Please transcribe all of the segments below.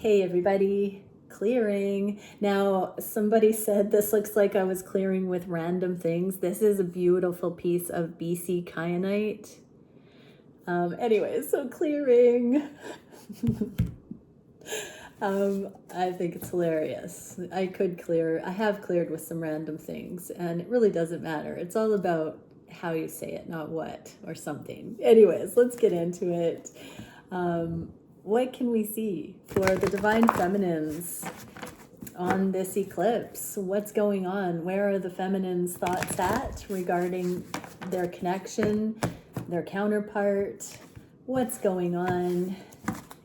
Hey everybody, clearing. Now, somebody said this looks like I was clearing with random things. This is a beautiful piece of BC kyanite. Anyway, so clearing. I think it's hilarious. I have cleared with some random things, and it really doesn't matter. It's all about how you say it, not what or something. Anyways, let's get into it. What can we see for the divine feminines on this eclipse? What's going on? Where are the feminines' thoughts at regarding their connection, their counterpart? What's going on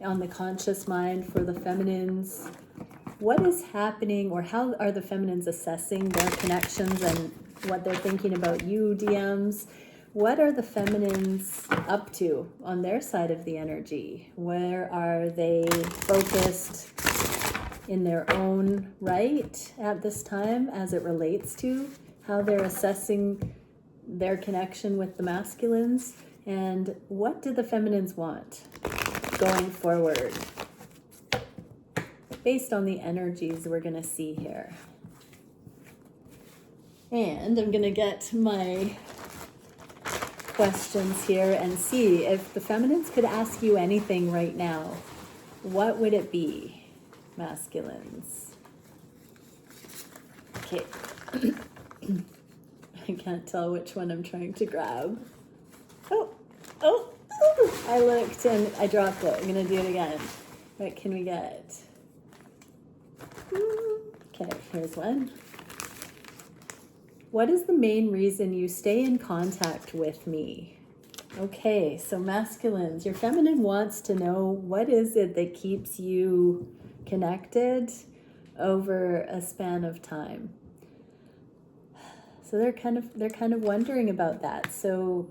the conscious mind for the feminines? What is happening, or how are the feminines assessing their connections and what they're thinking about you, DMs? What are the feminines up to on their side of the energy? Where are they focused in their own right at this time as it relates to how they're assessing their connection with the masculines? And what do the feminines want going forward based on the energies we're going to see here? And I'm going to get my questions here and see if the feminines could ask you anything right now. What would it be, masculines? Okay. I can't tell which one I'm trying to grab. Oh, I looked and I dropped it. I'm gonna do it again. What can we get? Okay, here's one. What is the main reason you stay in contact with me? Okay, so masculines, your feminine wants to know what is it that keeps you connected over a span of time. So they're kind of wondering about that. So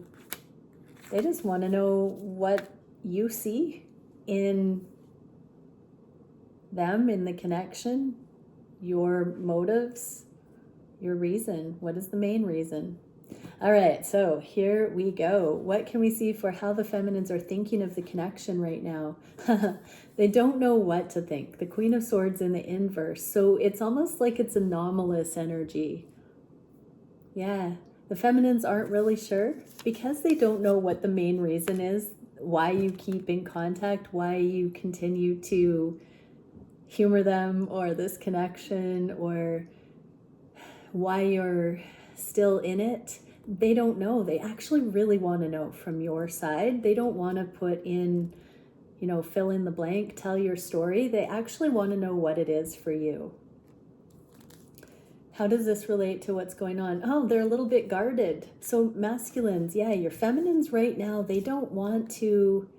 they just want to know what you see in them, in the connection, your motives, your reason. What is the main reason? All right, so here we go. What can we see for how the feminines are thinking of the connection right now? They don't know what to think. The Queen of Swords in the inverse. So it's almost like it's anomalous energy. Yeah, the feminines aren't really sure because they don't know what the main reason is, why you keep in contact, why you continue to humor them or this connection, or why you're still in it. They don't know. They actually really want to know from your side. They don't want to put in, fill in the blank, tell your story. They actually want to know what it is for you. How does this relate to what's going on? Oh, they're a little bit guarded. So masculines, yeah, your feminines right now, they don't want to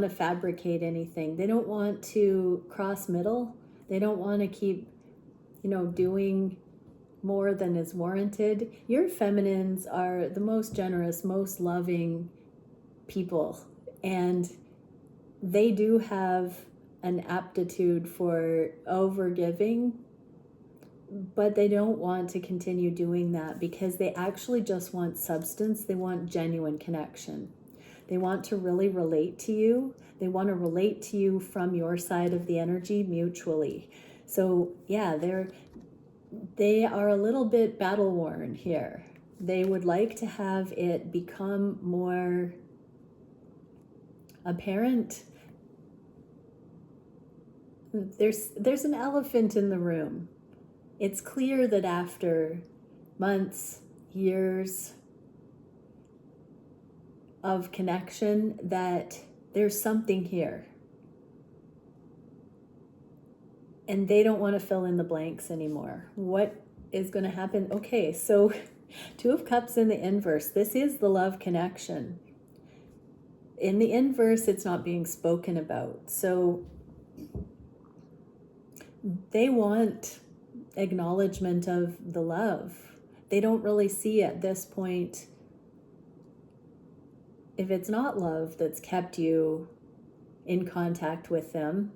fabricate anything. They don't want to cross middle. They don't want to keep, doing more than is warranted. Your feminines are the most generous, most loving people, and they do have an aptitude for overgiving, but they don't want to continue doing that because they actually just want substance. They want genuine connection. They want to really relate to you. They want to relate to you from your side of the energy mutually. So yeah, they are a little bit battle worn here. They would like to have it become more apparent. There's an elephant in the room. It's clear that after months, years of connection, that there's something here. And they don't want to fill in the blanks anymore. What is going to happen? Okay, so Two of Cups in the inverse. This is the love connection. In the inverse, it's not being spoken about. So they want acknowledgement of the love. They don't really see at this point if it's not love that's kept you in contact with them,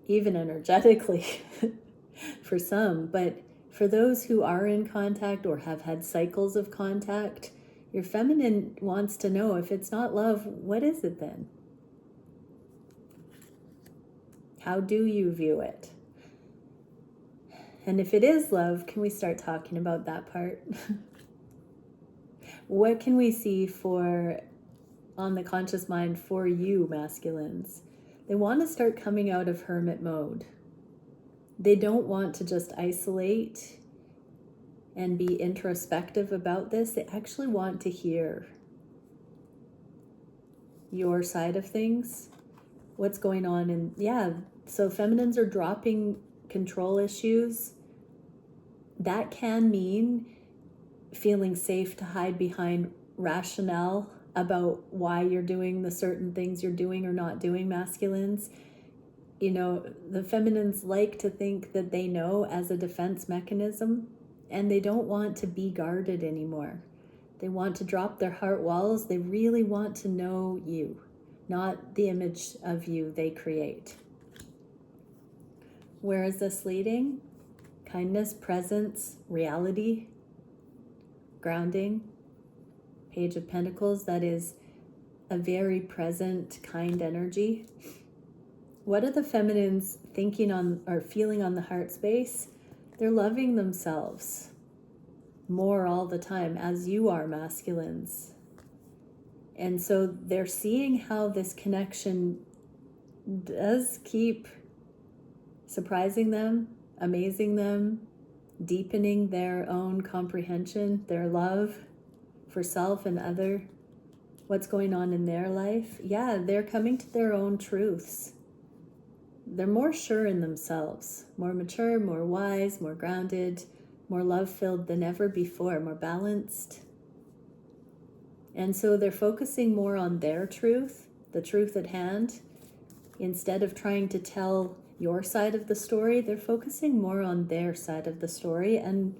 even energetically for some. But for those who are in contact or have had cycles of contact, Your feminine wants to know, if it's not love, what is it then? How do you view it? And if it is love, can we start talking about that part? What can we see for on the conscious mind for you, masculines? They want to start coming out of hermit mode. They don't want to just isolate and be introspective about this. They actually want to hear your side of things, what's going on. And yeah, so feminines are dropping control issues. That can mean feeling safe to hide behind rationale about why you're doing the certain things you're doing or not doing, masculines. You know, the feminines like to think that they know as a defense mechanism, and they don't want to be guarded anymore. They want to drop their heart walls. They really want to know you, not the image of you they create. Where is this leading? Kindness, presence, reality, grounding. Page of Pentacles, that is a very present, kind energy. What are the feminines thinking on or feeling on the heart space? They're loving themselves more all the time, as you are, masculines. And so they're seeing how this connection does keep surprising them, amazing them, deepening their own comprehension, their love for self and other, what's going on in their life. Yeah, they're coming to their own truths. They're more sure in themselves, more mature, more wise, more grounded, more love-filled than ever before, more balanced. And so they're focusing more on their truth, the truth at hand. Instead of trying to tell your side of the story, they're focusing more on their side of the story and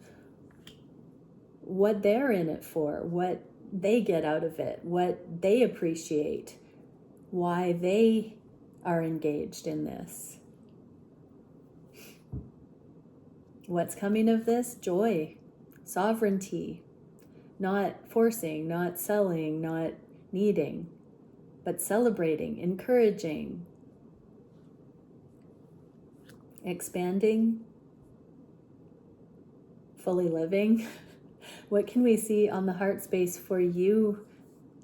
what they're in it for, what they get out of it, what they appreciate, why they are engaged in this. What's coming of this? Joy, sovereignty, not forcing, not selling, not needing, but celebrating, encouraging, expanding, fully living. What can we see on the heart space for you,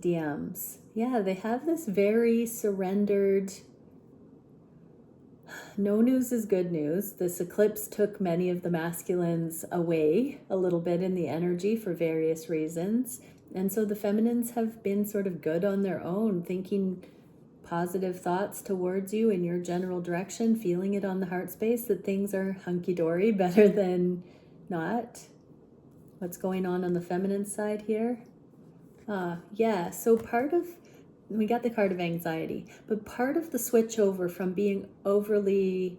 DMs? Yeah, they have this very surrendered, no news is good news. This eclipse took many of the masculines away a little bit in the energy for various reasons. And so the feminines have been sort of good on their own, thinking positive thoughts towards you in your general direction, feeling it on the heart space that things are hunky-dory, better than not. What's going on the feminine side here? Yeah, so we got the card of anxiety, but part of the switch over from being overly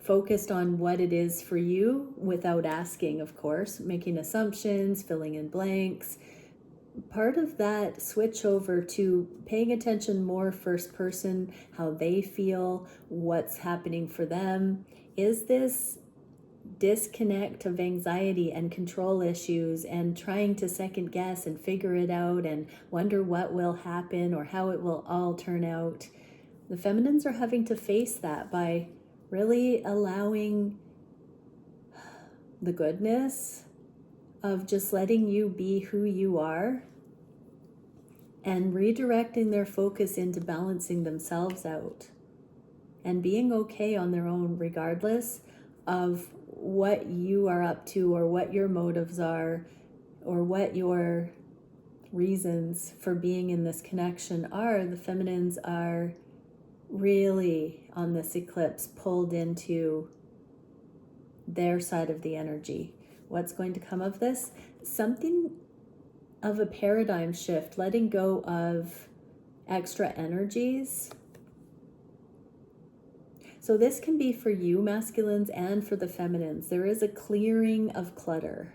focused on what it is for you without asking, of course, making assumptions, filling in blanks, part of that switch over to paying attention more first person, how they feel, what's happening for them, is this disconnect of anxiety and control issues and trying to second guess and figure it out and wonder what will happen or how it will all turn out. The feminines are having to face that by really allowing the goodness of just letting you be who you are and redirecting their focus into balancing themselves out and being okay on their own regardless of what you are up to or what your motives are or what your reasons for being in this connection are. The feminines are really on this eclipse pulled into their side of the energy. What's going to come of this? Something of a paradigm shift, letting go of extra energies. So this can be for you, masculines, and for the feminines. There is a clearing of clutter.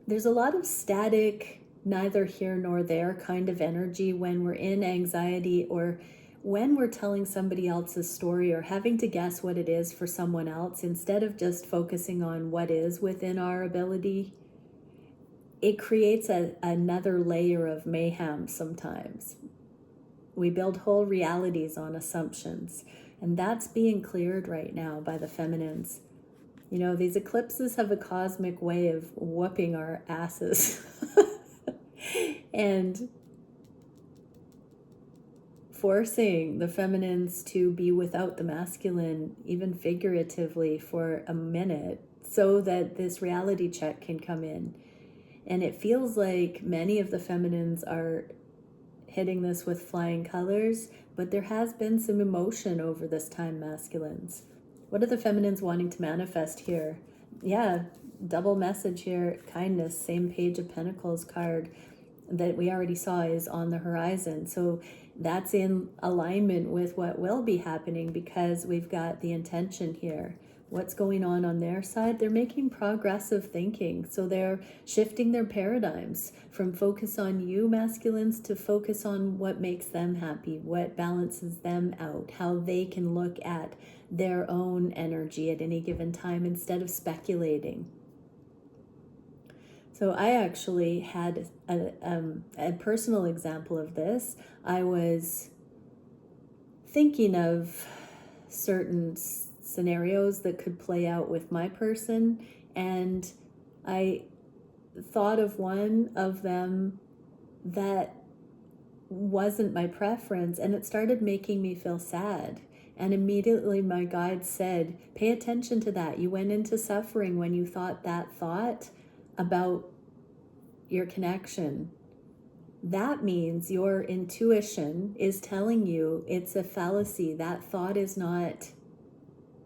There's a lot of static, neither here nor there kind of energy when we're in anxiety or when we're telling somebody else's story or having to guess what it is for someone else instead of just focusing on what is within our ability. it creates another layer of mayhem sometimes. We build whole realities on assumptions, and that's being cleared right now by the feminines. You know, these eclipses have a cosmic way of whooping our asses and forcing the feminines to be without the masculine, even figuratively, for a minute, so that this reality check can come in. And it feels like many of the feminines are hitting this with flying colors, but there has been some emotion over this time, masculines. What are the feminines wanting to manifest here? Yeah, double message here, kindness, same page of pentacles card that we already saw is on the horizon. So that's in alignment with what will be happening, because we've got the intention here. What's going on their side? They're making progressive thinking. So they're shifting their paradigms from focus on you, masculines, to focus on what makes them happy, what balances them out, how they can look at their own energy at any given time instead of speculating. So I actually had a personal example of this. I was thinking of certain scenarios that could play out with my person, and I thought of one of them that wasn't my preference, and it started making me feel sad. And immediately my guide said, pay attention to that. You went into suffering when you thought that thought about your connection. That means your intuition is telling you it's a fallacy. That thought is not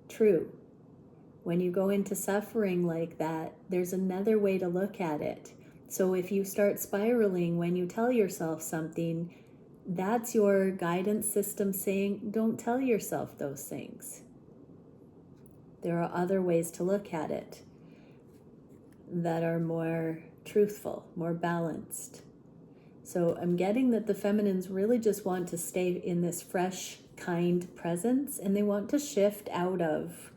true. When you go into suffering like that, there's another way to look at it. So if you start spiraling when you tell yourself something, that's your guidance system saying, don't tell yourself those things. There are other ways to look at it that are more truthful, more balanced. So I'm getting that the feminines really just want to stay in this fresh, kind presence, and they want to shift out of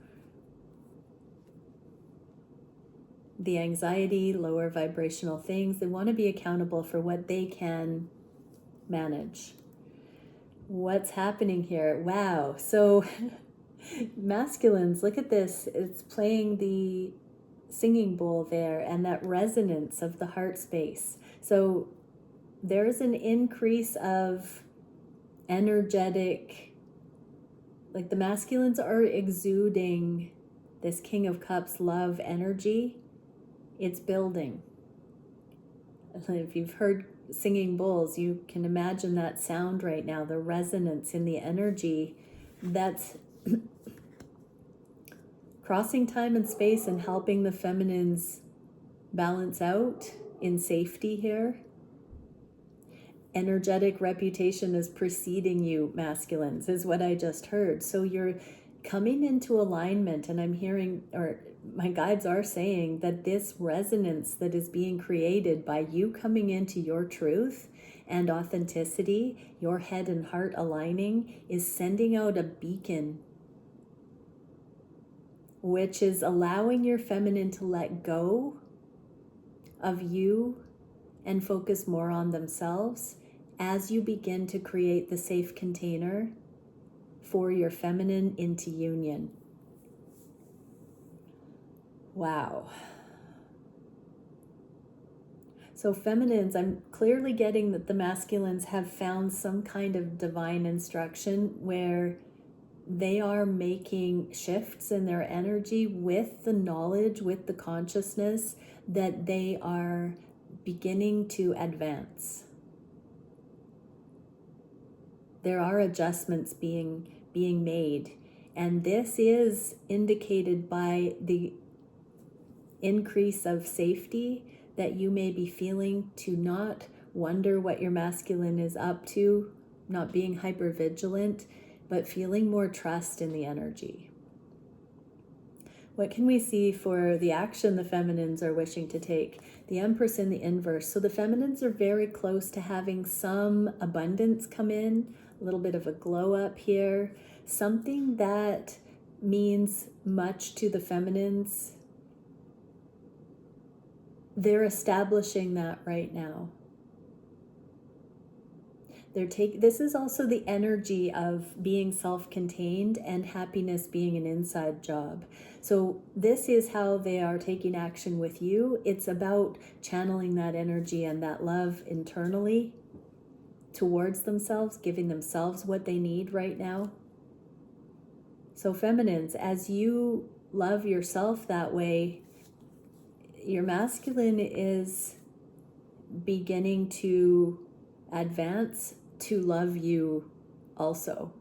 the anxiety, lower vibrational things. They want to be accountable for what they can manage. What's happening here? Wow. So masculines, look at this. It's playing the singing bowl there and that resonance of the heart space. So there's an increase of energetic, like the masculines are exuding this King of Cups love energy. It's building. If you've heard singing bowls, you can imagine that sound right now, the resonance in the energy that's crossing time and space and helping the feminines balance out in safety here. Energetic reputation is preceding you, masculines, is what I just heard. So you're coming into alignment, and I'm hearing, or my guides are saying, that this resonance that is being created by you coming into your truth and authenticity, your head and heart aligning, is sending out a beacon, which is allowing your feminine to let go of you and focus more on themselves as you begin to create the safe container for your feminine into union. Wow. So feminines, I'm clearly getting that the masculines have found some kind of divine instruction where they are making shifts in their energy with the knowledge, with the consciousness that they are beginning to advance. There are adjustments being made, and this is indicated by the increase of safety that you may be feeling, to not wonder what your masculine is up to, not being hypervigilant, but feeling more trust in the energy. What can we see for the action the feminines are wishing to take? The Empress in the inverse. So the feminines are very close to having some abundance come in, a little bit of a glow up here, something that means much to the feminines they're establishing that right now. This is also the energy of being self-contained and happiness being an inside job. So this is how they are taking action with you. It's about channeling that energy and that love internally towards themselves, giving themselves what they need right now. So feminines, as you love yourself that way, your masculine is beginning to advance to love you also.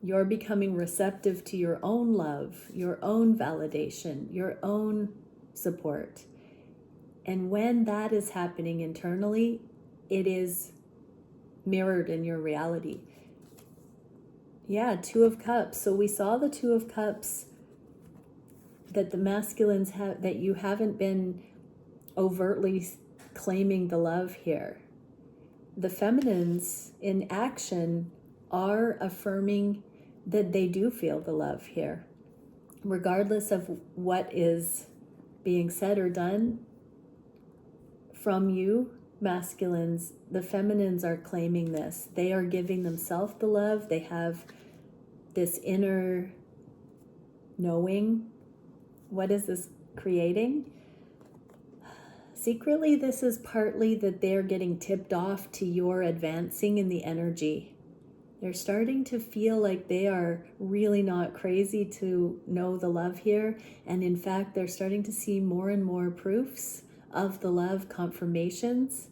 You're becoming receptive to your own love, your own validation, your own support. And when that is happening internally, it is mirrored in your reality. Yeah, Two of Cups. So we saw the Two of Cups, that the masculines have, that you haven't been overtly claiming the love here. The feminines in action are affirming that they do feel the love here. Regardless of what is being said or done from you, masculines, the feminines are claiming this. They are giving themselves the love. They have this inner knowing. What is this creating? Secretly, this is partly that they're getting tipped off to your advancing in the energy. They're starting to feel like they are really not crazy to know the love here. And in fact, they're starting to see more and more proofs of the love, confirmations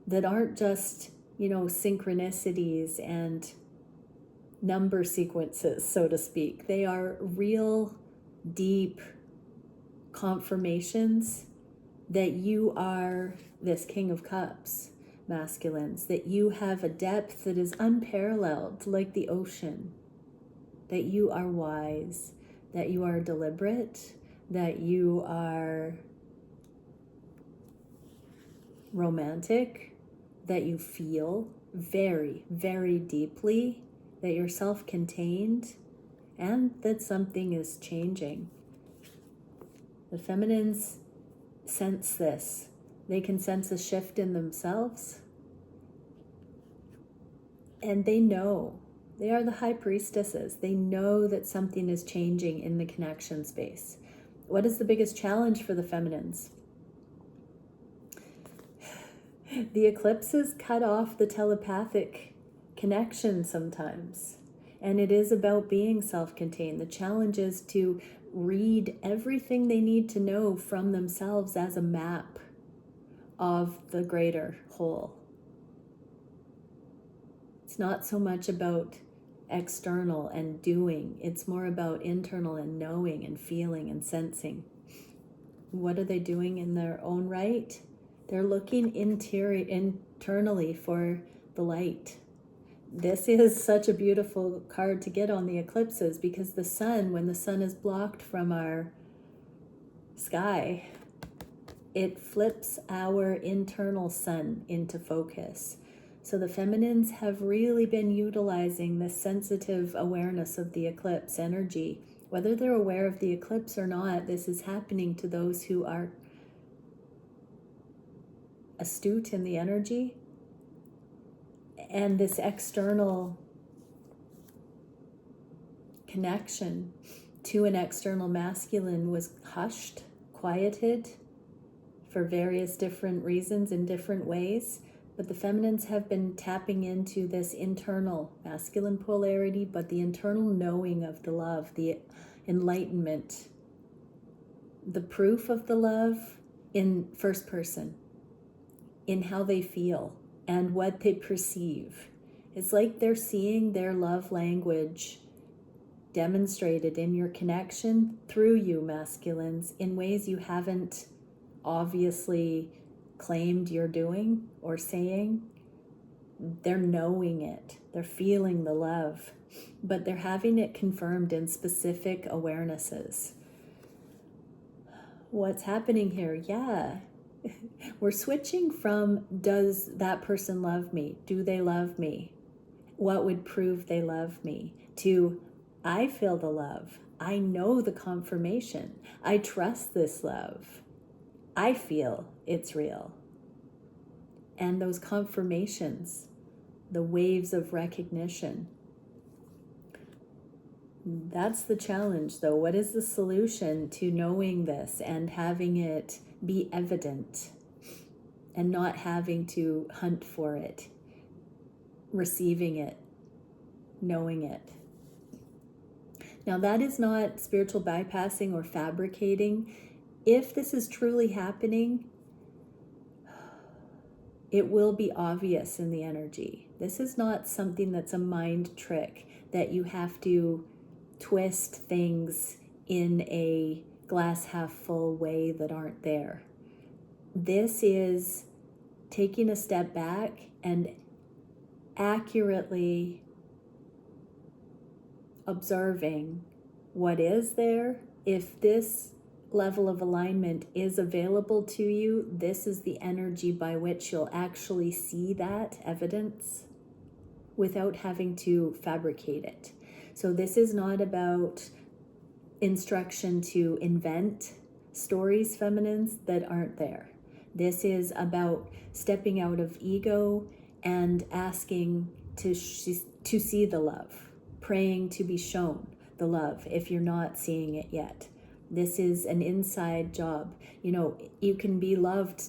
that aren't just, synchronicities and number sequences, so to speak. They are real, deep confirmations that you are this King of Cups, masculines, that you have a depth that is unparalleled, like the ocean, that you are wise, that you are deliberate, that you are romantic, that you feel very, very deeply, that you're self-contained, and that something is changing. The feminines sense this. They can sense a shift in themselves. And they know. They are the high priestesses. They know that something is changing in the connection space. What is the biggest challenge for the feminines? The eclipses cut off the telepathic connection sometimes. And it is about being self-contained. The challenge is to read everything they need to know from themselves as a map of the greater whole. It's not so much about external and doing. It's more about internal and knowing and feeling and sensing. What are they doing in their own right? They're looking internally for the light. This is such a beautiful card to get on the eclipses, because the sun, when the sun is blocked from our sky, it flips our internal sun into focus. So the feminines have really been utilizing this sensitive awareness of the eclipse energy. Whether they're aware of the eclipse or not, this is happening to those who are astute in the energy. And this external connection to an external masculine was hushed, quieted for various different reasons in different ways. But the feminines have been tapping into this internal masculine polarity, but the internal knowing of the love, the enlightenment, the proof of the love in first person, in how they feel and what they perceive. It's like they're seeing their love language demonstrated in your connection through you, masculines, in ways you haven't obviously claimed you're doing or saying. They're knowing it. They're feeling the love, but they're having it confirmed in specific awarenesses. What's happening here? Yeah. We're switching from, does that person love me? Do they love me? What would prove they love me? To, I feel the love. I know the confirmation. I trust this love. I feel it's real. And those confirmations, the waves of recognition, that's the challenge though. What is the solution to knowing this and having it be evident and not having to hunt for it, receiving it, knowing it? Now, that is not spiritual bypassing or fabricating. If this is truly happening, it will be obvious in the energy. This is not something that's a mind trick that you have to twist things in a glass half full way that aren't there. This is taking a step back and accurately observing what is there. If this level of alignment is available to you, this is the energy by which you'll actually see that evidence without having to fabricate it. So this is not about instruction to invent stories, feminines, that aren't there. This is about stepping out of ego and asking to see the love, praying to be shown the love if you're not seeing it yet. This is an inside job. You know, you can be loved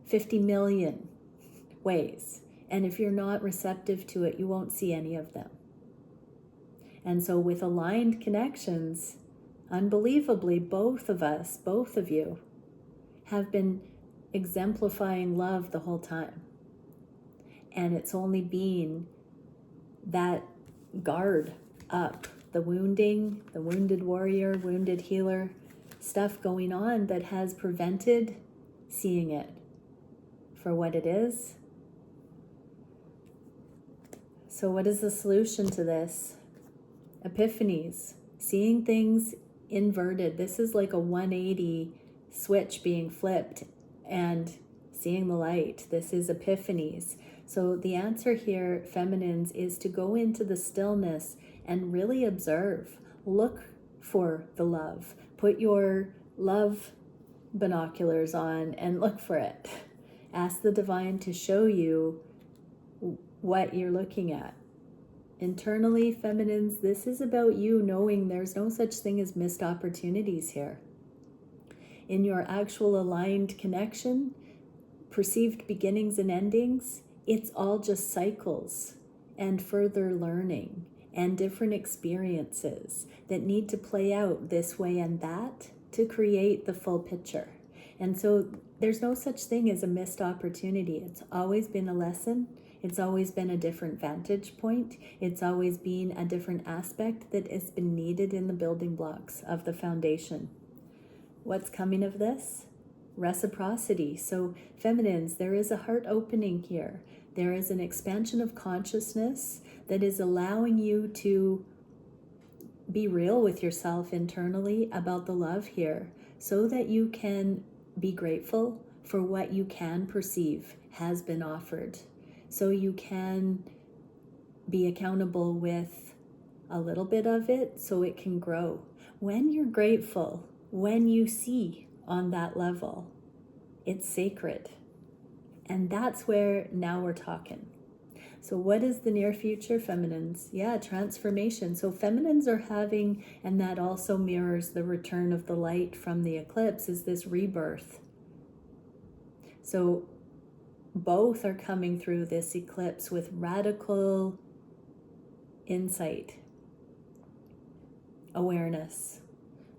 50 million ways, and if you're not receptive to it, you won't see any of them. And so with aligned connections, unbelievably, both of us, both of you, have been exemplifying love the whole time. And it's only been that guard up, the wounding, the wounded warrior, wounded healer, stuff going on that has prevented seeing it for what it is. So what is the solution to this? Epiphanies, seeing things inverted. This is like a 180 switch being flipped and seeing the light. This is epiphanies. So the answer here, feminines, is to go into the stillness and really observe. Look for the love. Put your love binoculars on and look for it. Ask the divine to show you what you're looking at. Internally, feminines, this is about you knowing there's no such thing as missed opportunities here. In your actual aligned connection, perceived beginnings and endings, it's all just cycles and further learning and different experiences that need to play out this way and that to create the full picture. And so there's no such thing as a missed opportunity. It's always been a lesson. It's always been a different vantage point. It's always been a different aspect that has been needed in the building blocks of the foundation. What's coming of this? Reciprocity. So feminines, there is a heart opening here. There is an expansion of consciousness that is allowing you to be real with yourself internally about the love here so that you can be grateful for what you can perceive has been offered. So you can be accountable with a little bit of it so it can grow. When you're grateful, when you see on that level, it's sacred. And that's where now we're talking. So what is the near future, feminines? Yeah, transformation. So feminines are having, and that also mirrors the return of the light from the eclipse, is this rebirth. So both are coming through this eclipse with radical insight, awareness.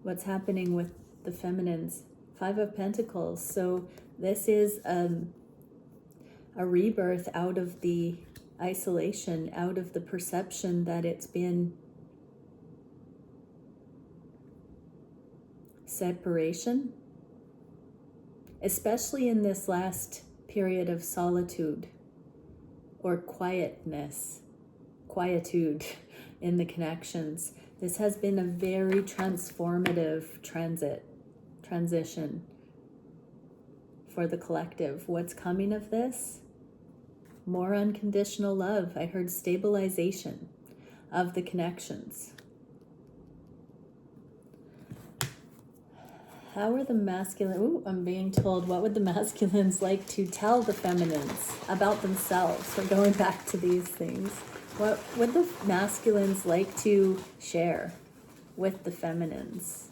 What's happening with the feminines? 5 of Pentacles. So this is a rebirth out of the isolation, out of the perception that it's been separation, especially in this last period of solitude or quietude in the connections. This has been a very transformative transition for the collective. What's coming of this? More unconditional love. I heard stabilization of the connections. How are the masculine? Ooh, I'm being told, what would the masculines like to tell the feminines about themselves? We're going back to these things. What would the masculines like to share with the feminines?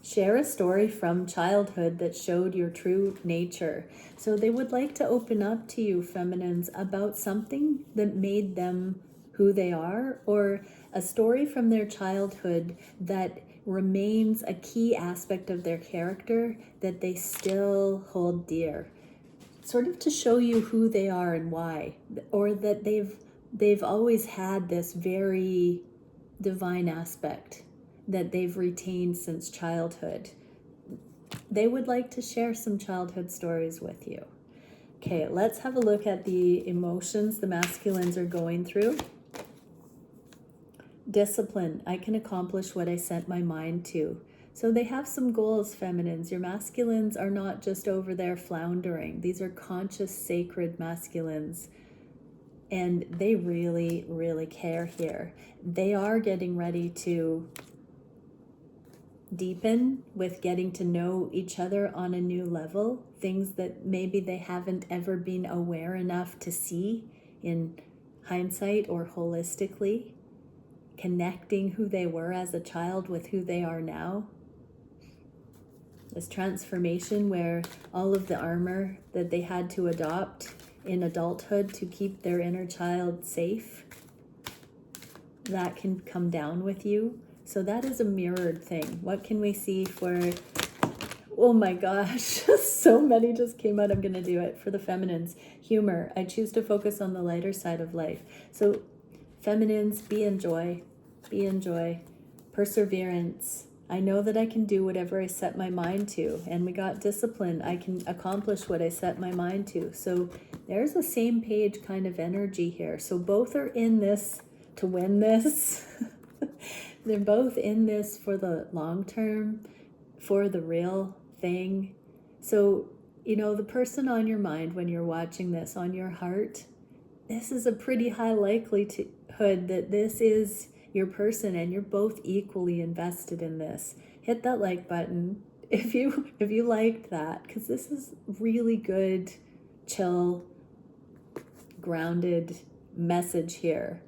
Share a story from childhood that showed your true nature. So they would like to open up to you, feminines, about something that made them who they are, or a story from their childhood that remains a key aspect of their character that they still hold dear. Sort of to show you who they are and why, or that they've always had this very divine aspect that they've retained since childhood. They would like to share some childhood stories with you. Okay, let's have a look at the emotions the masculines are going through. Discipline. I can accomplish what I set my mind to. So they have some goals, feminines. Your masculines are not just over there floundering. These are conscious, sacred masculines. And they really, really care here. They are getting ready to deepen with getting to know each other on a new level, things that maybe they haven't ever been aware enough to see in hindsight or holistically, connecting who they were as a child with who they are now. This transformation where all of the armor that they had to adopt in adulthood to keep their inner child safe, that can come down with you. So that is a mirrored thing. What can we see for, oh my gosh, so many just came out. I'm going to do it for the feminines. Humor. I choose to focus on the lighter side of life. So feminines, be in joy. Be in joy. Perseverance. I know that I can do whatever I set my mind to. And we got discipline. I can accomplish what I set my mind to. So there's a same page kind of energy here. So both are in this to win this. They're both in this for the long term, for the real thing. So, you know, the person on your mind when you're watching this, on your heart, this is a pretty high likelihood that this is your person and you're both equally invested in this. Hit that like button if you liked that, because this is really good, chill, grounded message here.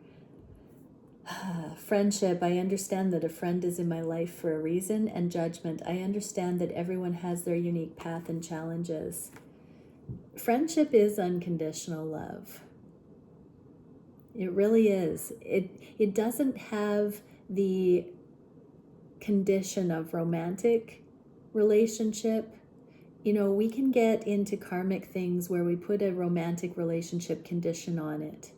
Friendship. I understand that a friend is in my life for a reason. And judgment. I understand that everyone has their unique path and challenges. Friendship is unconditional love. It really is. It doesn't have the condition of romantic relationship. You know, we can get into karmic things where we put a romantic relationship condition on it.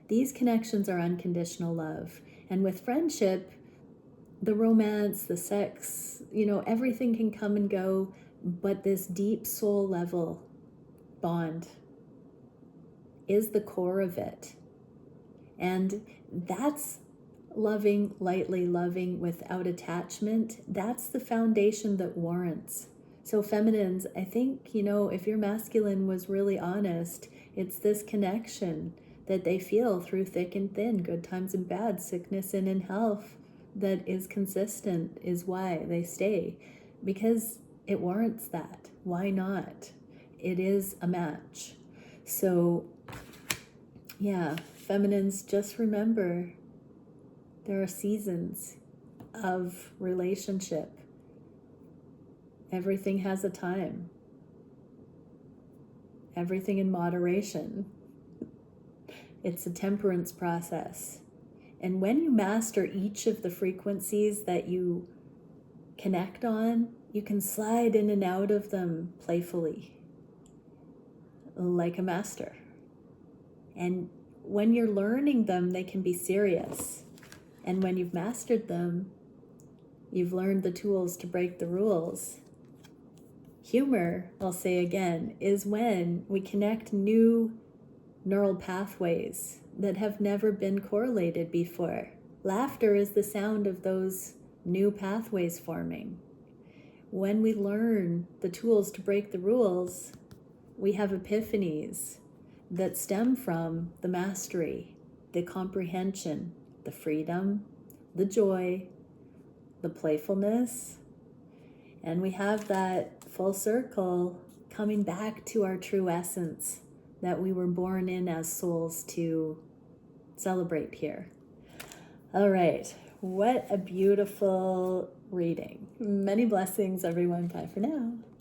These connections are unconditional love. And with friendship, the romance, the sex, you know, everything can come and go, but this deep soul level bond is the core of it. And that's loving lightly, loving without attachment. That's the foundation that warrants. So feminines, I think, you know, if your masculine was really honest, it's this connection that they feel through thick and thin, good times and bad, sickness and in health, that is consistent, is why they stay. Because it warrants that. Why not? It is a match. So, yeah, feminines, just remember there are seasons of relationship. Everything has a time. Everything in moderation. It's a temperance process. And when you master each of the frequencies that you connect on, you can slide in and out of them playfully, like a master. And when you're learning them, they can be serious. And when you've mastered them, you've learned the tools to break the rules. Humor, I'll say again, is when we connect new neural pathways that have never been correlated before. Laughter is the sound of those new pathways forming. When we learn the tools to break the rules, we have epiphanies that stem from the mastery, the comprehension, the freedom, the joy, the playfulness. And we have that full circle coming back to our true essence that we were born in as souls to celebrate here. All right. What a beautiful reading. Many blessings, everyone. Bye for now.